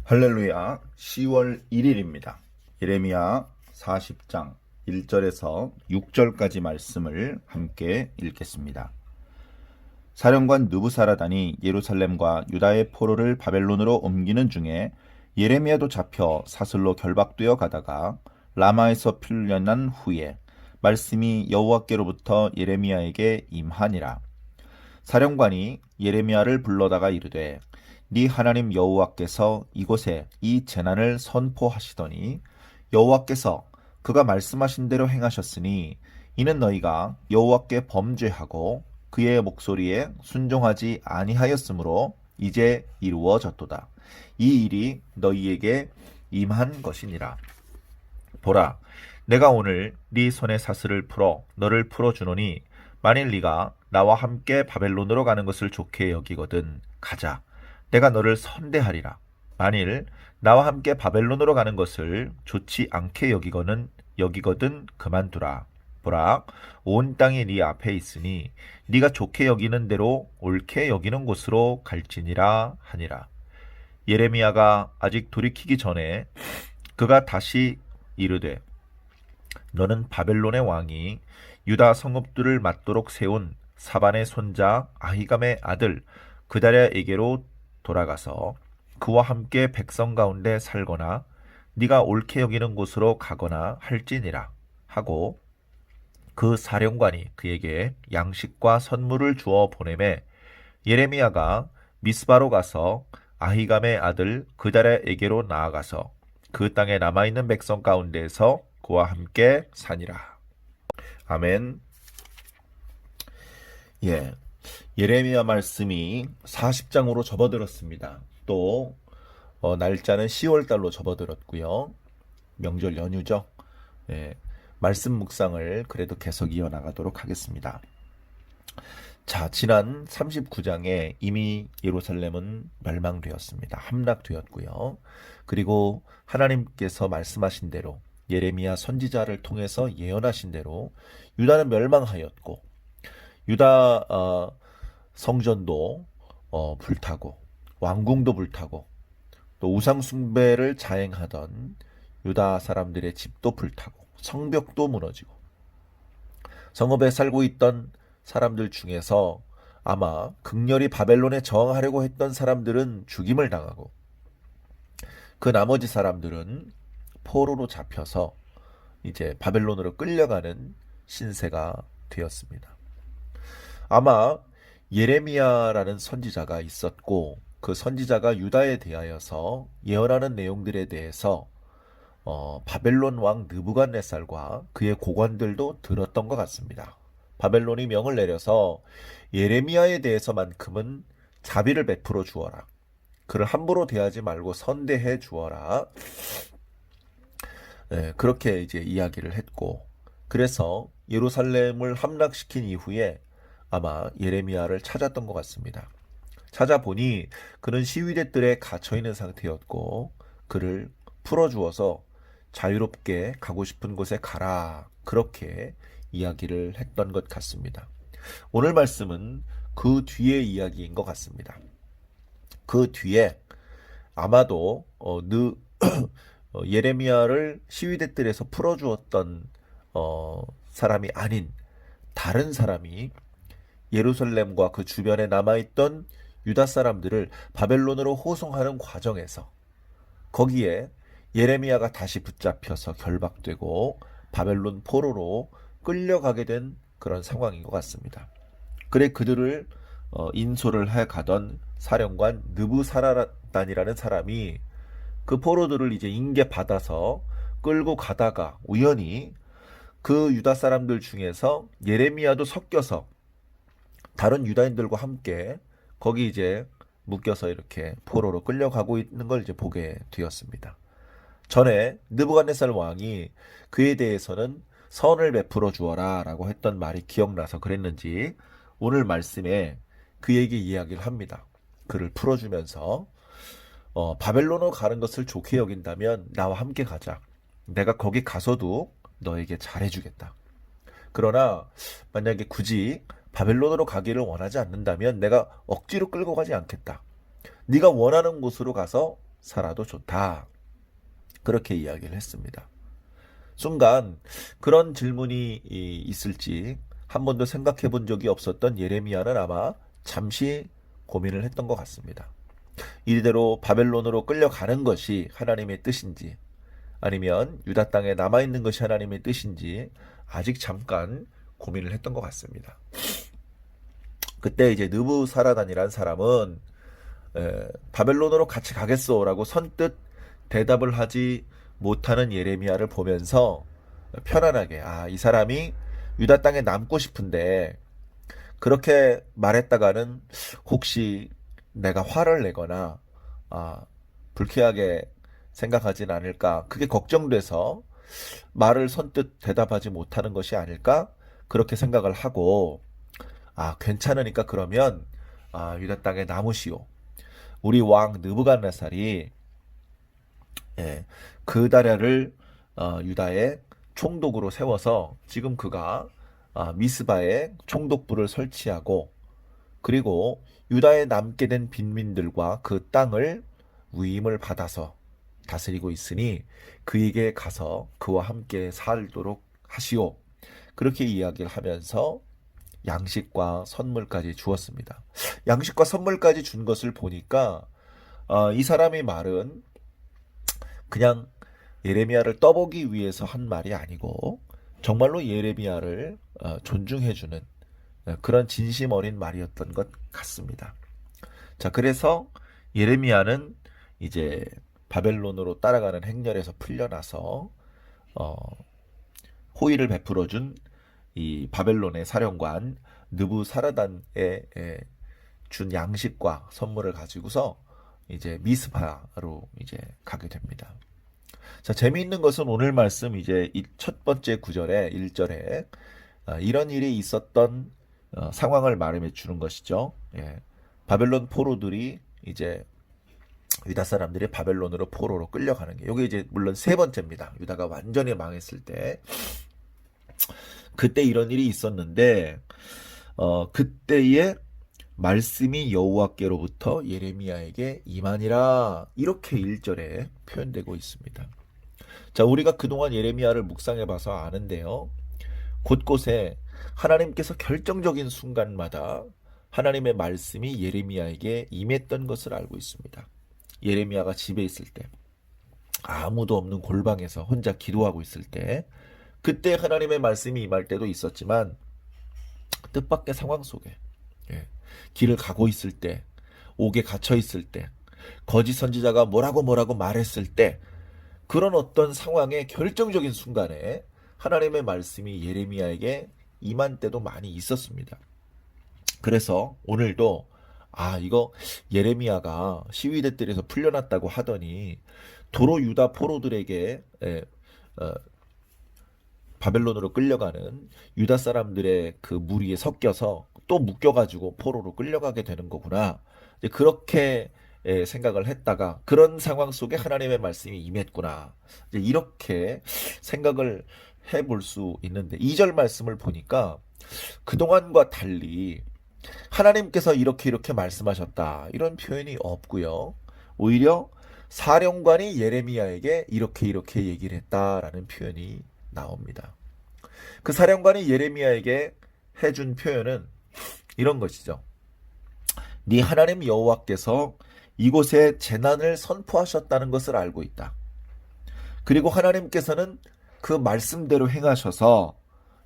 할렐루야. 10월 1일입니다. 예레미야 40장 1절에서 6절까지 말씀을 함께 읽겠습니다. 사령관 느부사라단이 예루살렘과 유다의 포로를 바벨론으로 옮기는 중에 예레미야도 잡혀 사슬로 결박되어 가다가 라마에서 풀려난 후에 말씀이 여호와께로부터 예레미야에게 임하니라. 사령관이 예레미야를 불러다가 이르되 네 하나님 여호와께서 이곳에 이 재난을 선포하시더니 여호와께서 그가 말씀하신 대로 행하셨으니 이는 너희가 여호와께 범죄하고 그의 목소리에 순종하지 아니하였으므로 이제 이루어졌도다. 이 일이 너희에게 임한 것이니라. 보라, 내가 오늘 네 손의 사슬을 풀어 너를 풀어주노니 만일 네가 나와 함께 바벨론으로 가는 것을 좋게 여기거든 가자. 내가 너를 선대하리라. 만일 나와 함께 바벨론으로 가는 것을 좋지 않게 여기거든 그만두라. 보라, 온 땅이 네 앞에 있으니 네가 좋게 여기는 대로 옳게 여기는 곳으로 갈지니라 하니라. 예레미야가 아직 돌이키기 전에 그가 다시 이르되 너는 바벨론의 왕이 유다 성읍들을 맞도록 세운 사반의 손자 아히감의 아들 그다랴에게로 돌아가서 그와 함께 백성 가운데 살거나 네가 옳게 여기는 곳으로 가거나 할지니라 하고 그 사령관이 그에게 양식과 선물을 주어 보내매 예레미야가 미스바로 가서 아히감의 아들 그다랴에게로 나아가서 그 땅에 남아있는 백성 가운데에서 그와 함께 사니라. 아멘. 예레미야 말씀이 40장으로 접어들었습니다. 또 날짜는 10월달로 접어들었고요. 명절 연휴죠. 말씀 묵상을 그래도 계속 이어나가도록 하겠습니다. 자, 지난 39장에 이미 예루살렘은 멸망되었습니다. 함락되었고요. 그리고 하나님께서 말씀하신 대로 예레미야 선지자를 통해서 예언하신 대로 유다는 멸망하였고 유다 성전도 불타고 왕궁도 불타고 또 우상 숭배를 자행하던 유다 사람들의 집도 불타고 성벽도 무너지고 성읍에 살고 있던 사람들 중에서 아마 극렬히 바벨론에 저항하려고 했던 사람들은 죽임을 당하고 그 나머지 사람들은 포로로 잡혀서 이제 바벨론으로 끌려가는 신세가 되었습니다. 아마 예레미야라는 선지자가 있었고 그 선지자가 유다에 대하여서 예언하는 내용들에 대해서 바벨론 왕 느부갓네살과 그의 고관들도 들었던 것 같습니다. 바벨론이 명을 내려서 예레미야에 대해서만큼은 자비를 베풀어 주어라. 그를 함부로 대하지 말고 선대해 주어라. 그렇게 이제 이야기를 했고 그래서 예루살렘을 함락시킨 이후에 아마 예레미야를 찾았던 것 같습니다. 찾아보니 그는 시위대들에 갇혀있는 상태였고 그를 풀어주어서 자유롭게 가고 싶은 곳에 가라 그렇게 이야기를 했던 것 같습니다. 오늘 말씀은 그 뒤의 이야기인 것 같습니다. 그 뒤에 아마도 예레미야를 시위대들에서 풀어주었던 사람이 아닌 다른 사람이 예루살렘과 그 주변에 남아있던 유다 사람들을 바벨론으로 호송하는 과정에서 거기에 예레미야가 다시 붙잡혀서 결박되고 바벨론 포로로 끌려가게 된 그런 상황인 것 같습니다. 그래 그들을 인솔을 해 가던 사령관 느부사라단이라는 사람이 그 포로들을 이제 인계받아서 끌고 가다가 우연히 그 유다 사람들 중에서 예레미야도 섞여서 다른 유다인들과 함께 거기 이제 묶여서 이렇게 포로로 끌려가고 있는 걸 이제 보게 되었습니다. 전에 느부갓네살 왕이 그에 대해서는 선을 베풀어 주어라 라고 했던 말이 기억나서 그랬는지 오늘 말씀에 그에게 이야기를 합니다. 그를 풀어주면서 바벨론으로 가는 것을 좋게 여긴다면 나와 함께 가자. 내가 거기 가서도 너에게 잘해주겠다. 그러나 만약에 굳이 바벨론으로 가기를 원하지 않는다면 내가 억지로 끌고 가지 않겠다. 네가 원하는 곳으로 가서 살아도 좋다. 그렇게 이야기를 했습니다. 순간 그런 질문이 있을지 한 번도 생각해 본 적이 없었던 예레미야는 아마 잠시 고민을 했던 것 같습니다. 이대로 바벨론으로 끌려가는 것이 하나님의 뜻인지 아니면 유다 땅에 남아있는 것이 하나님의 뜻인지 아직 잠깐 고민을 했던 것 같습니다. 그때 이제 느부사라단이란 사람은 바벨론으로 같이 가겠소라고 선뜻 대답을 하지 못하는 예레미야를 보면서 편안하게 이 사람이 유다 땅에 남고 싶은데 그렇게 말했다가는 혹시 내가 화를 내거나 불쾌하게 생각하진 않을까 그게 걱정돼서 말을 선뜻 대답하지 못하는 것이 아닐까 그렇게 생각을 하고 괜찮으니까 그러면 유다 땅에 남으시오. 우리 왕 느부갓네살이 그다랴를 유다의 총독으로 세워서 지금 그가 미스바에 총독부를 설치하고 그리고 유다에 남게 된 빈민들과 그 땅을 위임을 받아서 다스리고 있으니 그에게 가서 그와 함께 살도록 하시오. 그렇게 이야기를 하면서 양식과 선물까지 주었습니다. 양식과 선물까지 준 것을 보니까 이 사람의 말은 그냥 예레미야를 떠보기 위해서 한 말이 아니고 정말로 예레미야를 존중해주는 그런 진심 어린 말이었던 것 같습니다. 자, 그래서 예레미야는 이제 바벨론으로 따라가는 행렬에서 풀려나서 호의를 베풀어준 이 바벨론의 사령관 느부사라단에 준 양식과 선물을 가지고서 이제 미스파로 이제 가게 됩니다. 자, 재미있는 것은 오늘 말씀 이제 첫 번째 구절에 1절에 이런 일이 있었던 상황을 말해 주는 것이죠. 바벨론 포로들이 이제 유다 사람들이 바벨론으로 포로로 끌려가는 게 이게 이제 물론 세 번째입니다. 유다가 완전히 망했을 때 그때 이런 일이 있었는데 그때의 말씀이 여호와께로부터 예레미야에게 임하니라 이렇게 1절에 표현되고 있습니다. 자, 우리가 그동안 예레미야를 묵상해 봐서 아는데요. 곳곳에 하나님께서 결정적인 순간마다 하나님의 말씀이 예레미야에게 임했던 것을 알고 있습니다. 예레미야가 집에 있을 때 아무도 없는 골방에서 혼자 기도하고 있을 때 그때 하나님의 말씀이 임할 때도 있었지만 뜻밖의 상황 속에 길을 가고 있을 때 옥에 갇혀 있을 때 거짓 선지자가 뭐라고 말했을 때 그런 어떤 상황의 결정적인 순간에 하나님의 말씀이 예레미야에게 임한 때도 많이 있었습니다. 그래서 오늘도 이거 예레미야가 시위대 뜰에서 풀려났다고 하더니 도로 유다 포로들에게 바벨론으로 끌려가는 유다 사람들의 그 무리에 섞여서 또 묶여가지고 포로로 끌려가게 되는 거구나. 이제 그렇게 생각을 했다가 그런 상황 속에 하나님의 말씀이 임했구나. 이제 이렇게 생각을 해볼 수 있는데 2절 말씀을 보니까 그동안과 달리 하나님께서 이렇게 말씀하셨다 이런 표현이 없고요. 오히려 사령관이 예레미야에게 이렇게 얘기를 했다라는 표현이 나옵니다. 그 사령관이 예레미야에게 해준 표현은 이런 것이죠. 네 하나님 여호와께서 이곳에 재난을 선포하셨다는 것을 알고 있다. 그리고 하나님께서는 그 말씀대로 행하셔서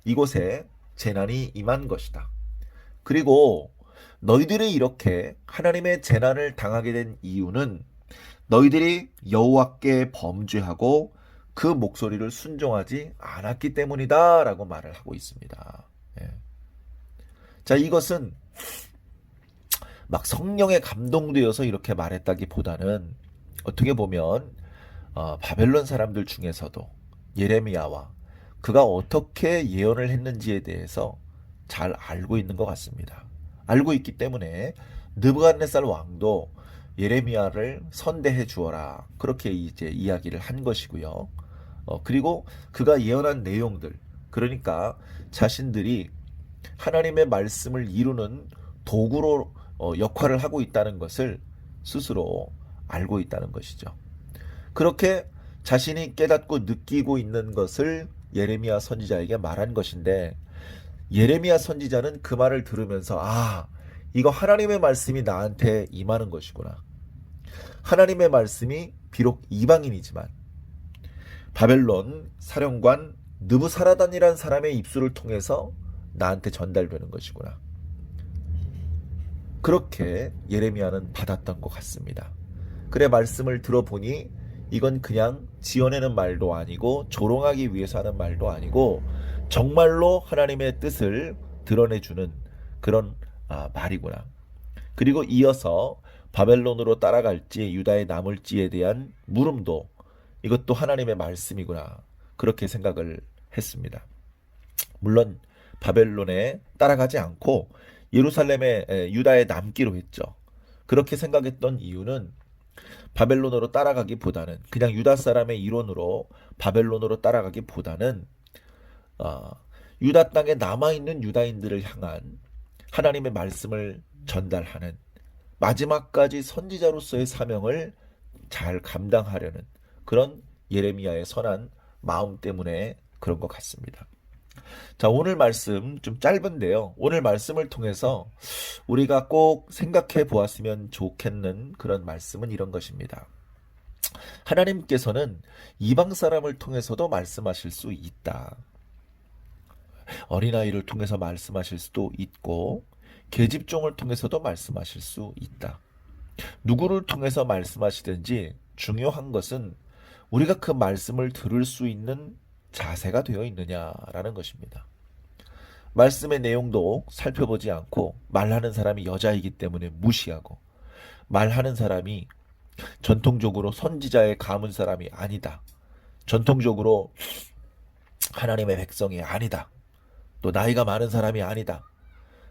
이곳에 재난이 임한 것이다. 그리고 너희들이 이렇게 하나님의 재난을 당하게 된 이유는 너희들이 여호와께 범죄하고 그 목소리를 순종하지 않았기 때문이다 라고 말을 하고 있습니다. 자, 이것은 막 성령에 감동되어서 이렇게 말했다기보다는 어떻게 보면 바벨론 사람들 중에서도 예레미야와 그가 어떻게 예언을 했는지에 대해서 잘 알고 있는 것 같습니다. 알고 있기 때문에 느부갓네살 왕도 예레미야를 선대해 주어라 그렇게 이제 이야기를 한 것이고요. 그리고 그가 예언한 내용들, 그러니까 자신들이 하나님의 말씀을 이루는 도구로 역할을 하고 있다는 것을 스스로 알고 있다는 것이죠. 그렇게 자신이 깨닫고 느끼고 있는 것을 예레미야 선지자에게 말한 것인데, 예레미야 선지자는 그 말을 들으면서 이거 하나님의 말씀이 나한테 임하는 것이구나. 하나님의 말씀이 비록 이방인이지만 바벨론 사령관 느부사라단이란 사람의 입술을 통해서 나한테 전달되는 것이구나. 그렇게 예레미야는 받았던 것 같습니다. 그래, 말씀을 들어보니 이건 그냥 지어내는 말도 아니고 조롱하기 위해서 하는 말도 아니고 정말로 하나님의 뜻을 드러내주는 그런 말이구나. 그리고 이어서 바벨론으로 따라갈지 유다에 남을지에 대한 물음도 이것도 하나님의 말씀이구나. 그렇게 생각을 했습니다. 물론 바벨론에 따라가지 않고 예루살렘에 유다에 남기로 했죠. 그렇게 생각했던 이유는 바벨론으로 따라가기보다는, 그냥 유다 사람의 이론으로 바벨론으로 따라가기보다는 유다 땅에 남아있는 유다인들을 향한 하나님의 말씀을 전달하는 마지막까지 선지자로서의 사명을 잘 감당하려는 그런 예레미야의 선한 마음 때문에 그런 것 같습니다. 자, 오늘 말씀 좀 짧은데요. 오늘 말씀을 통해서 우리가 꼭 생각해 보았으면 좋겠는 그런 말씀은 이런 것입니다. 하나님께서는 이방 사람을 통해서도 말씀하실 수 있다. 어린아이를 통해서 말씀하실 수도 있고 계집종을 통해서도 말씀하실 수 있다. 누구를 통해서 말씀하시든지 중요한 것은 우리가 그 말씀을 들을 수 있는 자세가 되어 있느냐라는 것입니다. 말씀의 내용도 살펴보지 않고 말하는 사람이 여자이기 때문에 무시하고, 말하는 사람이 전통적으로 선지자의 가문 사람이 아니다, 전통적으로 하나님의 백성이 아니다, 또 나이가 많은 사람이 아니다,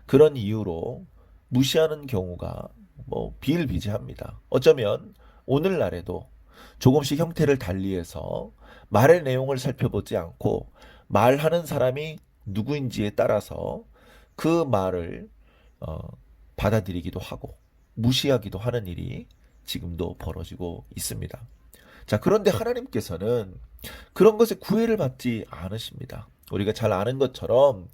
그런 이유로 무시하는 경우가 비일비재합니다. 어쩌면 오늘날에도 조금씩 형태를 달리해서 말의 내용을 살펴보지 않고 말하는 사람이 누구인지에 따라서 그 말을 받아들이기도 하고 무시하기도 하는 일이 지금도 벌어지고 있습니다. 자, 그런데 하나님께서는 그런 것에 구애를 받지 않으십니다. 우리가 잘 아는 것처럼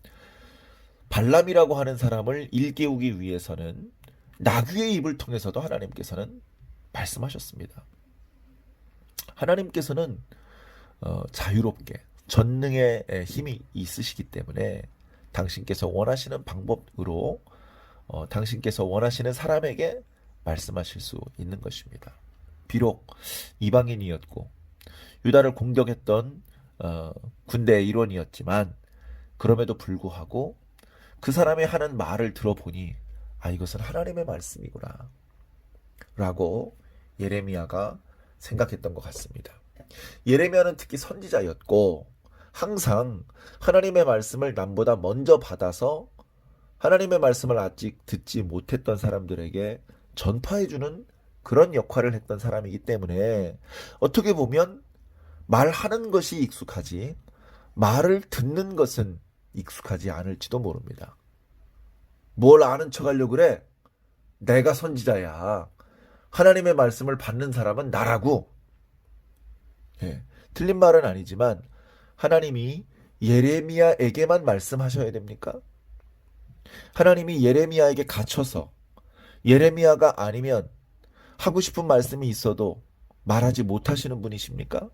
발람이라고 하는 사람을 일깨우기 위해서는 나귀의 입을 통해서도 하나님께서는 말씀하셨습니다. 하나님께서는 자유롭게 전능의 힘이 있으시기 때문에 당신께서 원하시는 방법으로 당신께서 원하시는 사람에게 말씀하실 수 있는 것입니다. 비록 이방인이었고 유다를 공격했던 군대의 일원이었지만 그럼에도 불구하고 그 사람이 하는 말을 들어보니 이것은 하나님의 말씀이구나 라고 예레미야가 생각했던 것 같습니다. 예레미야는 특히 선지자였고 항상 하나님의 말씀을 남보다 먼저 받아서 하나님의 말씀을 아직 듣지 못했던 사람들에게 전파해주는 그런 역할을 했던 사람이기 때문에 어떻게 보면 말하는 것이 익숙하지 말을 듣는 것은 익숙하지 않을지도 모릅니다. 뭘 아는 척 하려고 그래? 내가 선지자야. 하나님의 말씀을 받는 사람은 나라고. 틀린 말은 아니지만 하나님이 예레미야에게만 말씀하셔야 됩니까? 하나님이 예레미야에게 갇혀서 예레미야가 아니면 하고 싶은 말씀이 있어도 말하지 못하시는 분이십니까?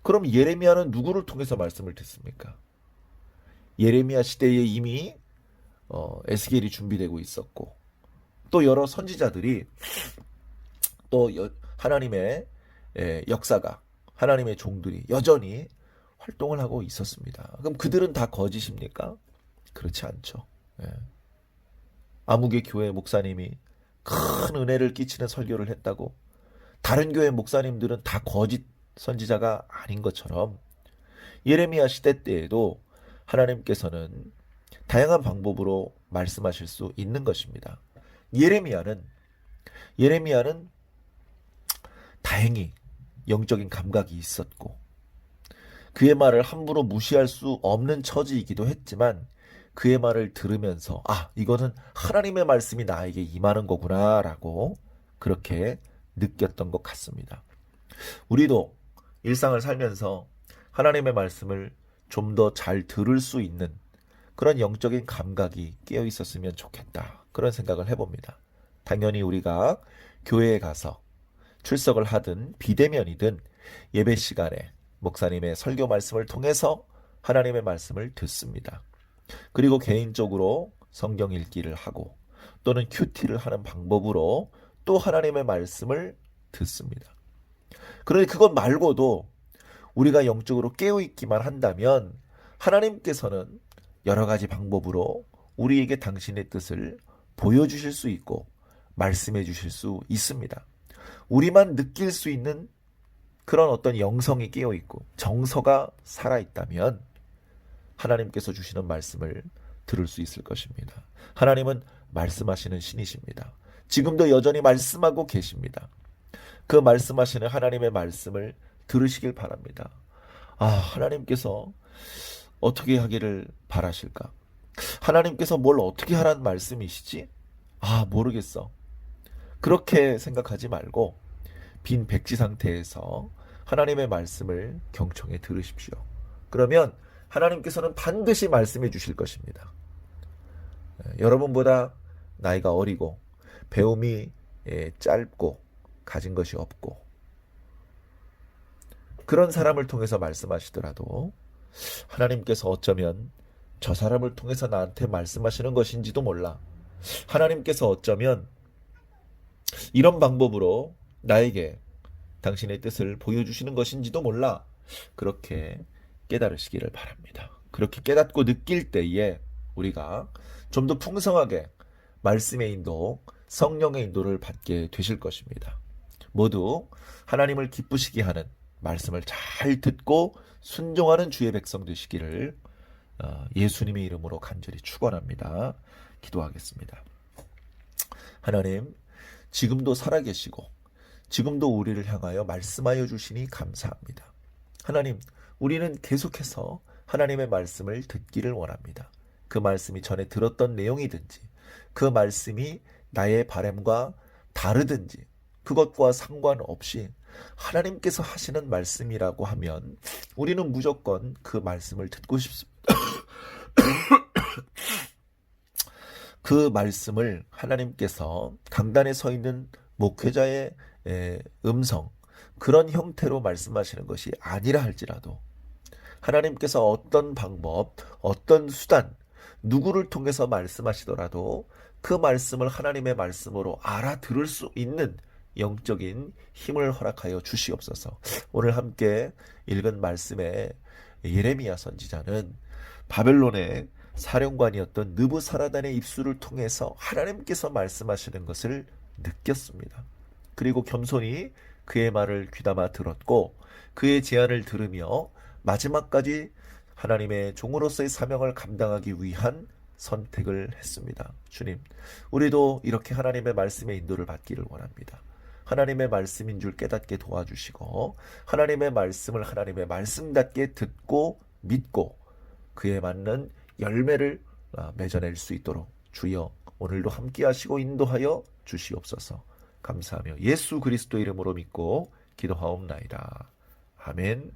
그럼 예레미야는 누구를 통해서 말씀을 듣습니까? 예레미야 시대에 이미 에스겔이 준비되고 있었고 또 여러 선지자들이 또 하나님의 역사가 하나님의 종들이 여전히 활동을 하고 있었습니다. 그럼 그들은 다 거짓입니까? 그렇지 않죠. 아무개 교회 목사님이 큰 은혜를 끼치는 설교를 했다고 다른 교회 목사님들은 다 거짓 선지자가 아닌 것처럼 예레미야 시대 때에도 하나님께서는 다양한 방법으로 말씀하실 수 있는 것입니다. 예레미야는 다행히 영적인 감각이 있었고 그의 말을 함부로 무시할 수 없는 처지이기도 했지만 그의 말을 들으면서 이거는 하나님의 말씀이 나에게 임하는 거구나 라고 그렇게 느꼈던 것 같습니다. 우리도 일상을 살면서 하나님의 말씀을 좀 더 잘 들을 수 있는 그런 영적인 감각이 깨어 있었으면 좋겠다. 그런 생각을 해봅니다. 당연히 우리가 교회에 가서 출석을 하든 비대면이든 예배 시간에 목사님의 설교 말씀을 통해서 하나님의 말씀을 듣습니다. 그리고 개인적으로 성경 읽기를 하고 또는 큐티를 하는 방법으로 또 하나님의 말씀을 듣습니다. 그런데 그것 말고도 우리가 영적으로 깨어있기만 한다면 하나님께서는 여러 가지 방법으로 우리에게 당신의 뜻을 보여주실 수 있고 말씀해 주실 수 있습니다. 우리만 느낄 수 있는 그런 어떤 영성이 깨어있고 정서가 살아있다면 하나님께서 주시는 말씀을 들을 수 있을 것입니다. 하나님은 말씀하시는 신이십니다. 지금도 여전히 말씀하고 계십니다. 그 말씀하시는 하나님의 말씀을 들으시길 바랍니다. 하나님께서 어떻게 하기를 바라실까? 하나님께서 뭘 어떻게 하라는 말씀이시지? 모르겠어. 그렇게 생각하지 말고 빈 백지 상태에서 하나님의 말씀을 경청해 들으십시오. 그러면 하나님께서는 반드시 말씀해 주실 것입니다. 여러분보다 나이가 어리고 배움이 짧고 가진 것이 없고 그런 사람을 통해서 말씀하시더라도 하나님께서 어쩌면 저 사람을 통해서 나한테 말씀하시는 것인지도 몰라. 하나님께서 어쩌면 이런 방법으로 나에게 당신의 뜻을 보여주시는 것인지도 몰라. 그렇게 깨달으시기를 바랍니다. 그렇게 깨닫고 느낄 때에 우리가 좀 더 풍성하게 말씀의 인도, 성령의 인도를 받게 되실 것입니다. 모두 하나님을 기쁘시게 하는 말씀을 잘 듣고 순종하는 주의 백성 되시기를 예수님의 이름으로 간절히 축원합니다. 기도하겠습니다. 하나님, 지금도 살아계시고 지금도 우리를 향하여 말씀하여 주시니 감사합니다. 하나님, 우리는 계속해서 하나님의 말씀을 듣기를 원합니다. 그 말씀이 전에 들었던 내용이든지 그 말씀이 나의 바람과 다르든지 그것과 상관없이 하나님께서 하시는 말씀이라고 하면 우리는 무조건 그 말씀을 듣고 싶습니다. 그 말씀을 하나님께서 강단에 서 있는 목회자의 음성, 그런 형태로 말씀하시는 것이 아니라 할지라도 하나님께서 어떤 방법, 어떤 수단, 누구를 통해서 말씀하시더라도 그 말씀을 하나님의 말씀으로 알아들을 수 있는 영적인 힘을 허락하여 주시옵소서. 오늘 함께 읽은 말씀에 예레미야 선지자는 바벨론의 사령관이었던 느부사라단의 입술을 통해서 하나님께서 말씀하시는 것을 느꼈습니다. 그리고 겸손히 그의 말을 귀담아 들었고 그의 제안을 들으며 마지막까지 하나님의 종으로서의 사명을 감당하기 위한 선택을 했습니다. 주님, 우리도 이렇게 하나님의 말씀의 인도를 받기를 원합니다. 하나님의 말씀인 줄 깨닫게 도와주시고 하나님의 말씀을 하나님의 말씀답게 듣고 믿고 그에 맞는 열매를 맺어낼 수 있도록 주여 오늘도 함께 하시고 인도하여 주시옵소서. 감사하며 예수 그리스도 이름으로 믿고 기도하옵나이다. 아멘.